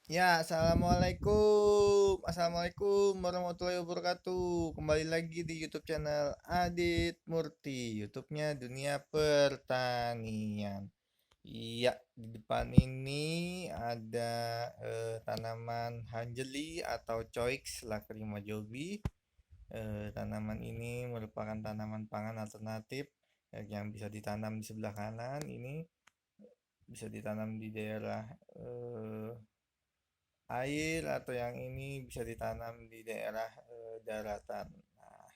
Ya, assalamualaikum warahmatullahi wabarakatuh. Kembali lagi di YouTube channel Adit Murti, YouTube-nya Dunia Pertanian. Iya, di depan ini ada tanaman hanjeli atau coix Lacrima jovi. Tanaman ini merupakan tanaman pangan alternatif yang bisa ditanam di sebelah kanan. Ini bisa ditanam di daerah eh, air atau yang ini bisa ditanam di daerah daratan. Nah,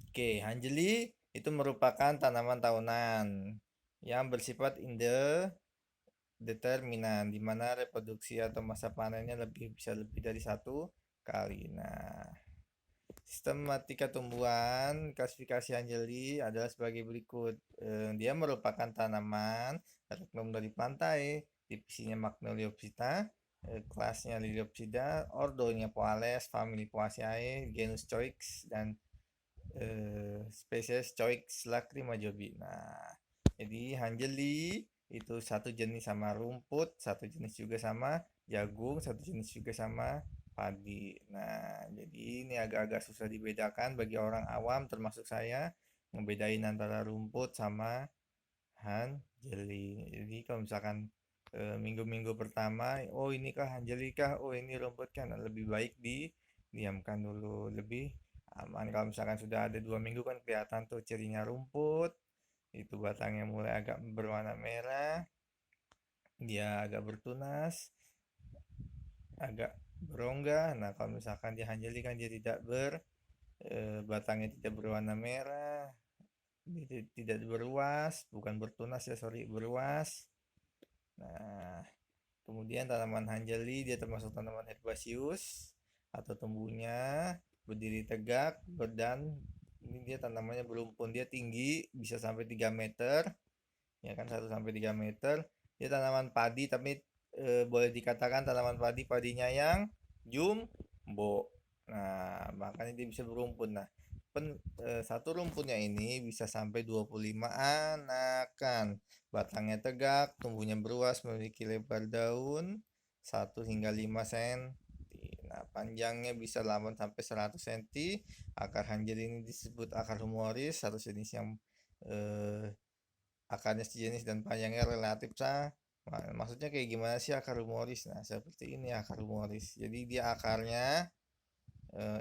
oke, Hanjeli itu merupakan tanaman tahunan yang bersifat indeterminan, di mana reproduksi atau masa panennya bisa lebih dari satu kali. Nah, sistematika tumbuhan klasifikasi Hanjeli adalah sebagai berikut. Dia merupakan tanaman regnum dari pantai, divisinya Magnoliopsida, kelasnya Liliopsida, ordonya Poales, famili Poaceae, genus Coix, dan spesies Coix lacrimajobi. Nah, jadi Hanjeli itu satu jenis sama rumput, satu jenis juga sama jagung, satu jenis juga sama padi. Nah, jadi ini agak-agak susah dibedakan bagi orang awam termasuk saya ngebedain antara rumput sama Hanjeli. Jadi kalau misalkan minggu-minggu pertama, oh ini kah Hanjeli kah, oh ini rumput kan, lebih baik diamkan dulu, lebih aman. Kalau misalkan sudah ada 2 minggu kan kelihatan tuh cirinya rumput, itu batangnya mulai agak berwarna merah, dia agak bertunas, agak berongga. Nah, kalau misalkan dia Hanjeli kan dia tidak batangnya tidak berwarna merah, tidak beruas, bukan bertunas ya, sorry, beruas. Nah, kemudian tanaman Hanjeli dia termasuk tanaman herbaceous atau tumbuhnya berdiri tegak, dan ini dia tanamannya berumpun, dia tinggi bisa sampai 3 meter, ya kan, 1 sampai 3 meter. Dia tanaman padi tapi boleh dikatakan tanaman padinya yang jumbo. Nah, makanya dia bisa berumpun. Nah, satu rumpunnya ini bisa sampai 25 anakan. Batangnya tegak, tumbuhnya beruas, memiliki lebar daun 1 hingga 5 cm. Nah, panjangnya bisa 8 sampai 100 cm. Akar hanjeli ini disebut akar humoris, satu jenis yang eh, akarnya sejenis dan panjangnya relatif maksudnya kayak gimana sih akar humoris? Nah, seperti ini akar humoris. Jadi dia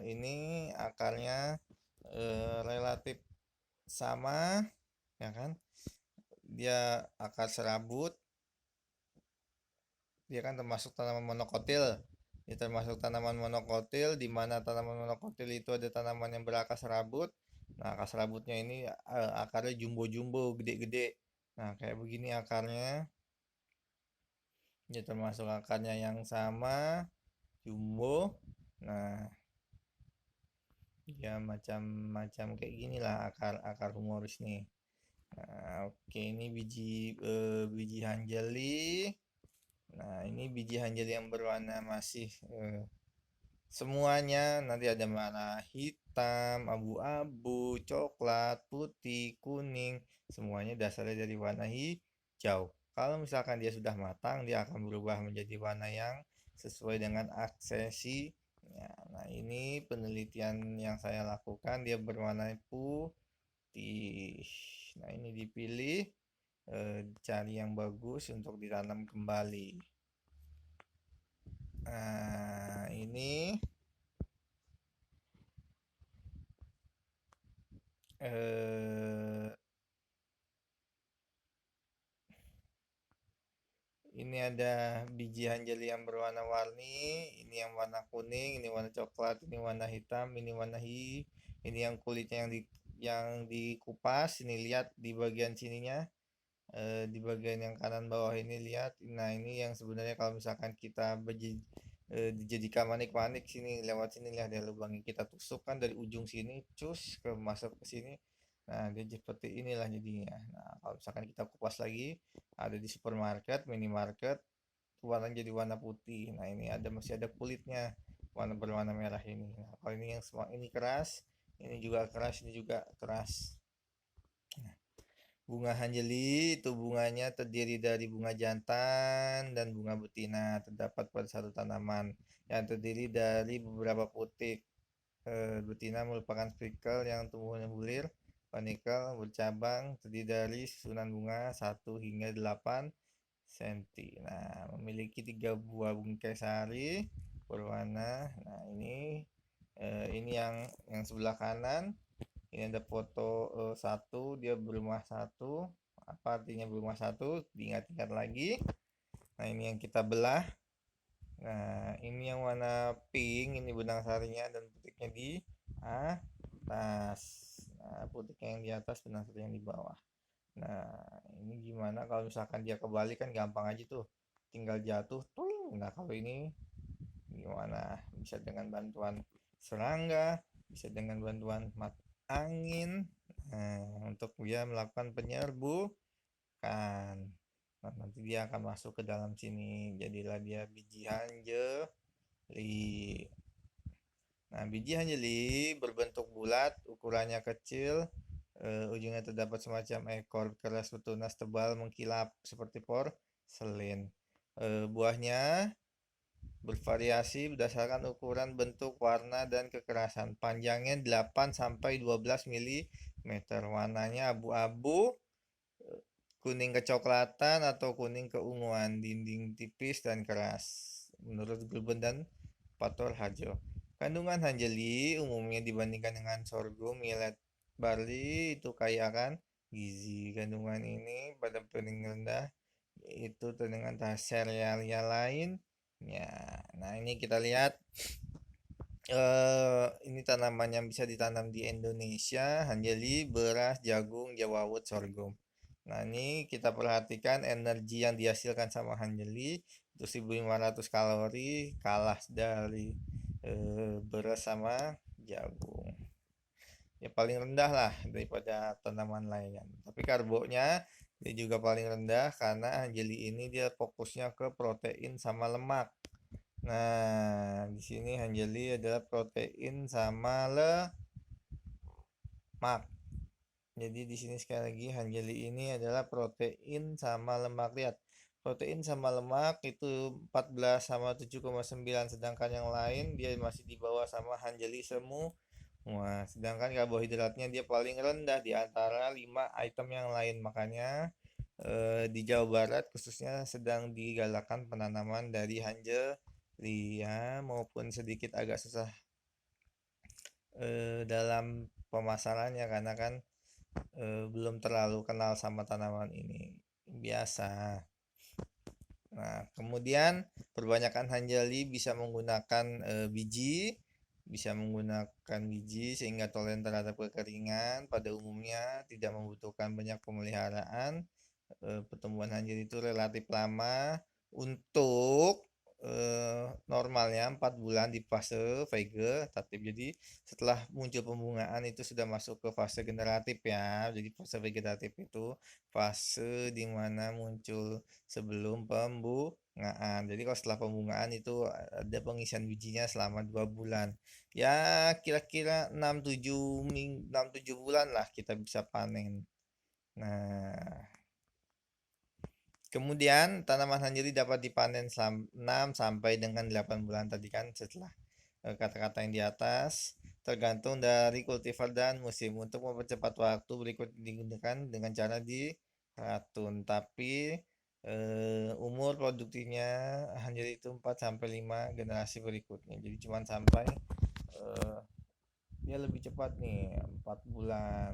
ini akarnya relatif sama, ya kan? Dia akar serabut, dia kan termasuk tanaman monokotil. Dia termasuk tanaman monokotil, di mana tanaman monokotil itu ada tanaman yang berakar serabut. Nah, akar serabutnya ini akarnya jumbo-jumbo, gede-gede. Nah, kayak begini akarnya. Dia termasuk akarnya yang sama, jumbo. Nah, ya macam-macam kayak gini lah akar humoris nih. Nah, oke, ini biji hanjeli. Nah, ini biji hanjeli yang berwarna masih semuanya nanti ada warna hitam, abu-abu, coklat, putih, kuning. Semuanya dasarnya dari warna hijau. Kalau misalkan dia sudah matang, dia akan berubah menjadi warna yang sesuai dengan aksesi. Ya, nah, ini penelitian yang saya lakukan, dia berwarna putih. Nah, ini dipilih, cari yang bagus untuk ditanam kembali. Nah, eh, ini ada biji hanjeli yang berwarna-warni, ini yang warna kuning, ini warna coklat, ini warna hitam, ini ini yang kulitnya yang dikupas. Ini lihat di bagian sininya, di bagian yang kanan bawah ini lihat. Nah, ini yang sebenarnya kalau misalkan kita dijadikan manik-manik, sini lewat sini lihat ada lubangnya, kita tusuk kan dari ujung sini, cus masuk ke sini. Nah, dia seperti inilah jadinya. Nah, kalau misalkan kita kupas lagi, ada di supermarket, minimarket, warnanya jadi warna putih. Nah, ini masih ada kulitnya, warna berwarna merah ini. Nah, kalau ini yang ini keras, ini juga keras, ini juga keras. Bunga Hanjeli itu bunganya terdiri dari bunga jantan dan bunga betina. Terdapat pada satu tanaman yang terdiri dari beberapa putik. Betina merupakan spikel yang tumbuhnya bulir, panikel bercabang, terdiri dari susunan bunga 1 hingga 8 cm. Nah, memiliki 3 buah bungkai sari berwarna. Nah, ini yang sebelah kanan. Ini ada foto satu, dia berumah satu. Apa artinya berumah satu? Diingat-ingat lagi. Nah, ini yang kita belah. Nah, ini yang warna pink, ini benang sarinya dan putiknya di atas. Nah, putiknya yang di atas, benang sarinya yang di bawah. Nah, ini gimana kalau misalkan dia kebalik kan gampang aja tuh. Tinggal jatuh, tuing. Nah, kalau ini gimana? Bisa dengan bantuan serangga, bisa dengan bantuan angin. Nah, untuk dia melakukan penyerbukan. Nah, nanti dia akan masuk ke dalam sini. Jadilah dia biji hanjeli. Nah, biji hanjeli berbentuk bulat, ukurannya kecil. Ujungnya terdapat semacam ekor keras bertunas tebal mengkilap seperti porselen. Buahnya bervariasi berdasarkan ukuran, bentuk, warna, dan kekerasan. Panjangnya 8 sampai 12 mm. Warnanya abu-abu, kuning kecoklatan atau kuning keunguan, dinding tipis dan keras. Menurut Gulben dan Pator Harjo. Kandungan hanjeli umumnya dibandingkan dengan sorghum, millet, barley itu kaya akan gizi. Kandungan ini pada paling rendah itu dengan serealia lain. Ya, nah ini kita lihat ini tanaman yang bisa ditanam di Indonesia, hanjeli, beras, jagung, jawawut, sorghum. Nah, ini kita perhatikan energi yang dihasilkan sama hanjeli itu 1500 kalori, kalah dari beras sama jagung. Ya paling rendah lah daripada tanaman lain. Tapi karbonya dia juga paling rendah karena hanjeli ini dia fokusnya ke protein sama lemak. Nah, di sini hanjeli adalah protein sama lemak. Jadi di sini sekali lagi hanjeli ini adalah protein sama lemak. Lihat, protein sama lemak itu 14 sama 7,9, sedangkan yang lain dia masih di bawah sama hanjeli semua. Wah, sedangkan karbohidratnya dia paling rendah di antara 5 item yang lain. Makanya di Jawa Barat khususnya sedang digalakkan penanaman dari hanjeli ya, maupun sedikit agak susah dalam pemasarannya karena kan belum terlalu kenal sama tanaman ini. Biasa. Nah, kemudian perbanyakan hanjeli bisa menggunakan biji sehingga toleran terhadap kekeringan. Pada umumnya tidak membutuhkan banyak pemeliharaan. Pertumbuhan hanjeli itu relatif lama untuk normalnya 4 bulan di fase vegetatif. Jadi setelah muncul pembungaan itu sudah masuk ke fase generatif ya. Jadi fase vegetatif itu fase dimana muncul sebelum pembungaan. Jadi kalau setelah pembungaan itu ada pengisian bijinya selama 2 bulan. Ya kira-kira 6-7 bulan lah kita bisa panen. Nah, kemudian tanaman hanjeli dapat dipanen 6 sampai dengan 8 bulan tadi kan setelah kata-kata yang di atas, tergantung dari kultivar dan musim. Untuk mempercepat waktu berikut digunakan dengan cara diratun. Tapi umur produktifnya hanjeli itu 4 sampai 5 generasi berikutnya. Jadi cuma sampai dia lebih cepat nih 4 bulan.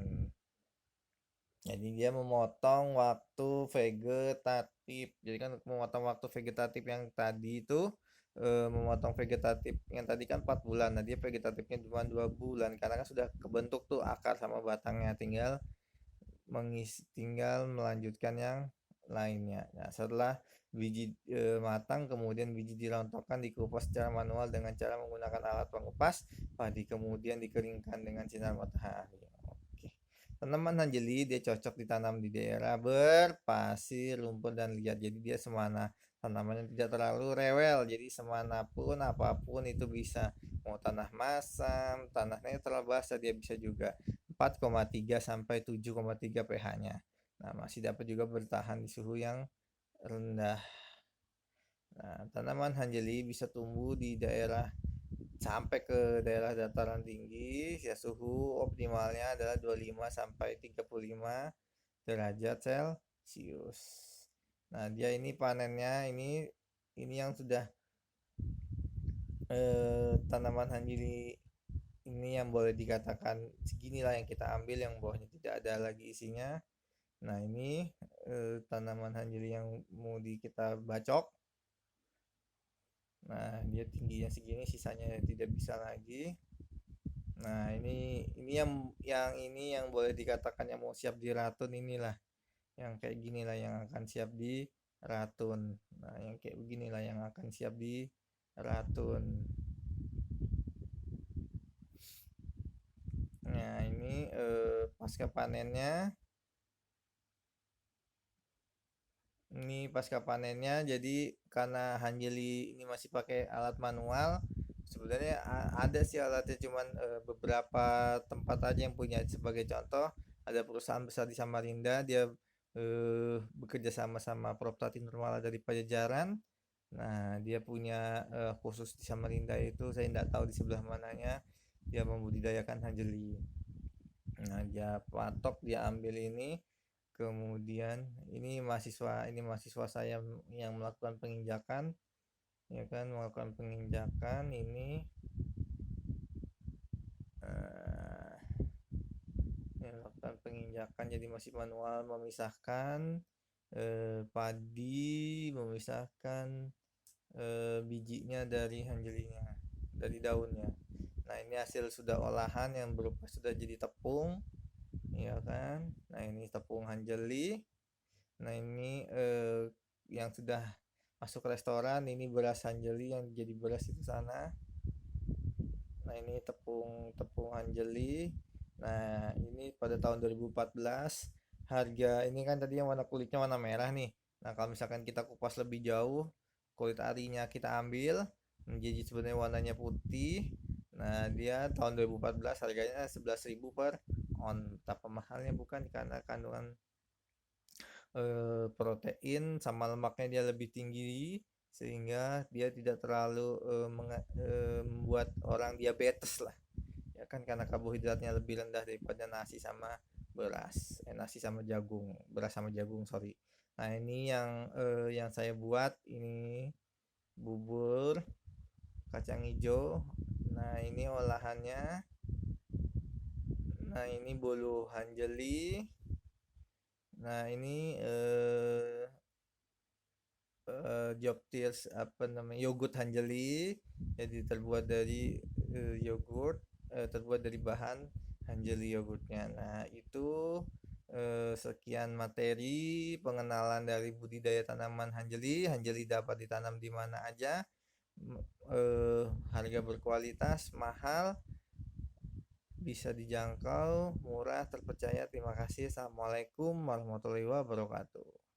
Jadi dia memotong waktu vegetatif. Jadi kan memotong waktu vegetatif yang tadi itu memotong vegetatif yang tadi kan 4 bulan. Nah, dia vegetatifnya cuma 2 bulan karena kan sudah kebentuk tuh akar sama batangnya, tinggal melanjutkan yang lainnya. Nah, setelah biji matang kemudian biji dirontokkan, dikupas secara manual dengan cara menggunakan alat pengupas padi, kemudian dikeringkan dengan sinar matahari. Tanaman hanjeli dia cocok ditanam di daerah berpasir, lumpur dan liat. Jadi dia semana tanamannya tidak terlalu rewel. Jadi semanapun apapun itu bisa. Mau tanah masam, tanah netral basah dia bisa juga. 4,3 sampai 7,3 pH-nya. Nah, masih dapat juga bertahan di suhu yang rendah. Nah, tanaman hanjeli bisa tumbuh di daerah sampai ke daerah dataran tinggi, ya suhu optimalnya adalah 25 sampai 35 derajat Celcius. Nah, dia ini panennya ini yang sudah tanaman hanjeli ini yang boleh dikatakan seginilah yang kita ambil, yang bawahnya tidak ada lagi isinya. Nah, ini tanaman hanjeli yang mau kita bacok. Nah, dia tingginya segini, sisanya tidak bisa lagi. Nah, ini yang boleh dikatakan yang mau siap diratun inilah. Yang kayak ginilah yang akan siap di ratun. Nah, yang kayak beginilah yang akan siap di ratun. Nah, ini pasca panennya. Ini pasca panennya, jadi karena hanjeli ini masih pakai alat manual, sebenarnya ada sih alatnya, cuman beberapa tempat aja yang punya. Sebagai contoh, ada perusahaan besar di Samarinda, dia bekerja sama Proptati Nurmala dari Pajajaran. Nah, dia punya khusus di Samarinda itu, saya tidak tahu di sebelah mananya, dia membudidayakan hanjeli. Nah, dia patok, dia ambil ini. Kemudian ini mahasiswa saya yang melakukan penginjakan, ya kan, melakukan penginjakan ini eh, melakukan penginjakan, jadi masih manual memisahkan padi, memisahkan bijinya dari hanjelinya, dari daunnya. Nah, ini hasil sudah olahan yang berupa sudah jadi tepung, ya kan. Nah, ini tepung hanjeli. Nah, ini yang sudah masuk restoran, ini beras hanjeli yang jadi beras itu sana. Nah, ini tepung tepung hanjeli. Nah, ini pada tahun 2014 harga ini kan tadi yang warna kulitnya warna merah nih. Nah, kalau misalkan kita kupas lebih jauh, kulit arinya kita ambil, menjadi sebenarnya warnanya putih. Nah, dia tahun 2014 harganya 11.000 per on. Betapa mahalnya bukan, karena kandungan protein sama lemaknya dia lebih tinggi, sehingga dia tidak terlalu membuat orang diabetes lah, ya kan, karena karbohidratnya lebih rendah daripada nasi sama nasi sama jagung, beras sama jagung, sorry. Nah, ini yang saya buat ini bubur kacang hijau. Nah, ini olahannya. Nah, ini bolu hanjeli. Nah, ini Jobtirs apa namanya, yogurt hanjeli, jadi terbuat dari yogurt, terbuat dari bahan hanjeli yogurtnya. Nah, itu sekian materi pengenalan dari budidaya tanaman hanjeli. Hanjeli dapat ditanam di mana aja, harga berkualitas, mahal, bisa dijangkau, murah, terpercaya. Terima kasih. Assalamualaikum warahmatullahi wabarakatuh.